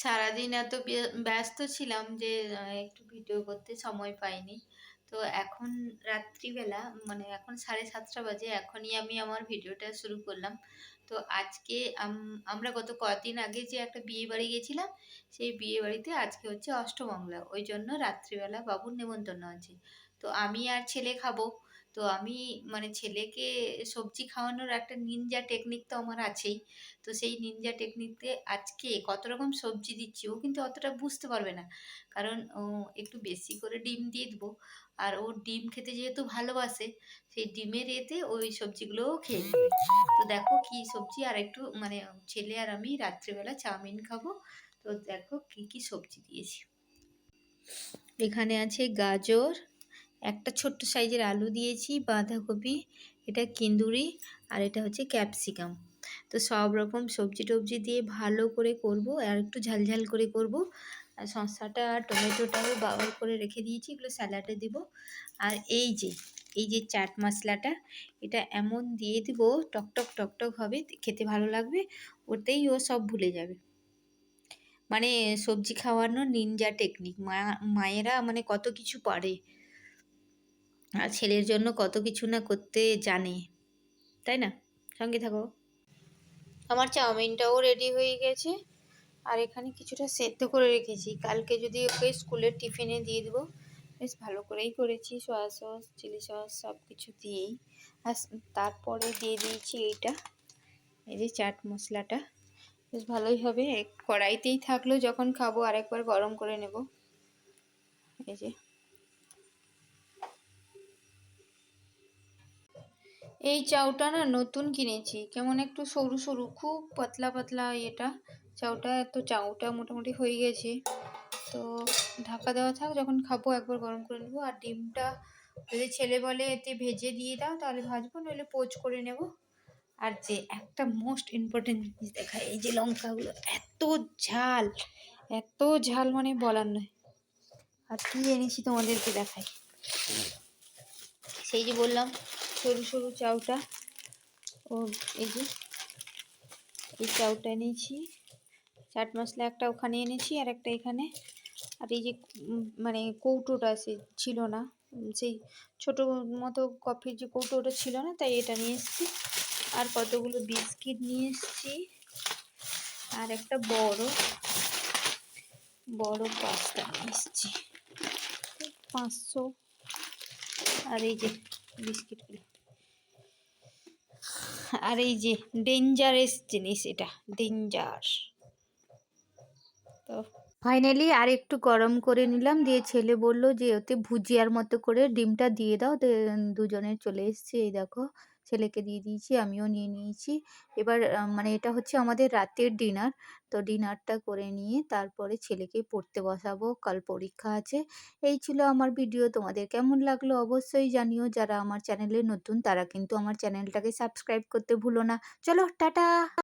সারাদিন এত ব্যস্ত ছিলাম যে একটু ভিডিও করতে সময় পাইনি। তো এখন রাত্রিবেলা মানে এখন 7:30 বাজে। এখনই আমি আমার ভিডিওটা শুরু করলাম। তো আজকে আমরা গত কদিন আগে যে একটা বিয়েবাড়ি গেছিলাম, সেই বিয়েবাড়িতে আজকে হচ্ছে অষ্টমঙ্গলা। ওইজন্য রাত্রিবেলা বাবুর নেমন্তন্ন আছে। তো আমি আর ছেলে খাবো। তো আমি মানে ছেলেকে সবজি খাওয়ানোর একটা নিনজা টেকনিক তো আমার আছেই। তো সেই নিনজা টেকনিকে আজকে কত রকম সবজি দিচ্ছি, ও কিন্তু অতটা বুঝতে পারবে না। কারণ ও একটু বেশি করে ডিম দিয়ে দেবো। আর ও ডিম খেতে যেহেতু ভালোবাসে, সেই ডিমের এতে ওই সবজিগুলোও খেয়ে নেবে। তো দেখো কি সবজি, আর একটু মানে ছেলে আর আমি রাত্রিবেলা চাউমিন খাবো। তো দেখো কি কি সবজি দিয়েছি। এখানে আছে গাজর, একটা ছোট্ট সাইজের আলু দিয়েছি, বাঁধাকপি, এটা কিন্দুরি, আর এটা হচ্ছে ক্যাপসিকাম। তো সব রকম সবজি টবজি দিয়ে ভালো করে করব, আর একটু ঝালঝাল করে করব। আর শসাটা আর টমেটোটাও বাগার করে রেখে দিয়েছি, এগুলো স্যালাডে দিব। আর এই যে চাট মশলাটা, এটা এমন দিয়ে দিব, টকটক টকটক হবে, খেতে ভালো লাগবে। ওতেই ও সব ভুলে যাবে। মানে সবজি খাওয়ানোর নিনজা টেকনিক। মায়েরা মানে কত কিছু পারে, আর ছেলের জন্য কত কিছু না করতে জানে, তাই না? সঙ্গে থাকো। আমার চাউমিনটাও রেডি হয়ে গেছে। আর এখানে কিছুটা সেদ্ধ করে রেখেছি, কালকে যদি ওকে স্কুলের টিফিনে দিয়ে দেবো। বেশ ভালো করেই করেছি, সয়া সস, চিলি সস সব কিছু দিয়েই। আর তারপরে দিয়ে দিয়েছি এই যে চাট মশলাটা। বেশ ভালোই হবে, কড়াইতেই থাকলো, যখন খাবো আরেকবার গরম করে নেব। এই যে এই চাউটা না নতুন কিনেছি, কেমন একটু সরু সরু, খুব পাতলা পাতলা এটা চাউটা। তো চাউটা মোটামুটি হয়ে গেছে। তো ঢাকা দেওয়া থাক, যখন খাবো একবার গরম করে নেবো। আর ডিমটা যদি ছেলে বলে এতে ভেজে দিয়ে দাও তাহলে ভাজবো, নইলে পোচ করে নেব। আর যে একটা মোস্ট ইম্পর্টেন্ট জিনিস দেখায়, এই যে লঙ্কাগুলো এত ঝাল, এত ঝাল মানে বলার নয়। আর কি এনেছি তোমাদেরকে দেখাই, সেই যে বললাম সরু সরু চাউটা। ও এই যে এই চাউটা এনেছি, চাট মশলা একটা ওখানে এনেছি আর একটা এখানে। আর এই যে মানে কৌটোটা ছিল না, সেই ছোটো মতো কফির যে কৌটো, ওটা ছিল না, তাই এটা নিয়ে এসেছি। আর কতগুলো বিস্কিট নিয়ে এসেছি, আর একটা বড় পাস্তা নিয়ে এসেছি, 500। আর এই যে বিস্কিটগুলো, আর এই যে ডেঞ্জারাস জিনিস, এটা ডেঞ্জার। তো ফাইনালি আর একটু গরম করে নিলাম, দিয়ে ছেলে বলল যে ওতে ভুজিয়ার মতো করে ডিমটা দিয়ে দাও। দুজনের চলে এসেছে, এই দেখো ছেলেকে দিয়ে দিয়েছি, আমিও নিয়ে নিয়েছি। এবার মানে এটা হচ্ছে আমাদের রাতের ডিনার। তো ডিনারটা করে নিয়ে তারপরে ছেলেকে পড়তে বসাবো, কাল পরীক্ষা আছে। এই ছিল আমার ভিডিও, তোমাদের কেমন লাগলো অবশ্যই জানিও। যারা আমার চ্যানেলে নতুন তারা কিন্তু আমার চ্যানেলটাকে সাবস্ক্রাইব করতে ভুলো না। চলো টাটা।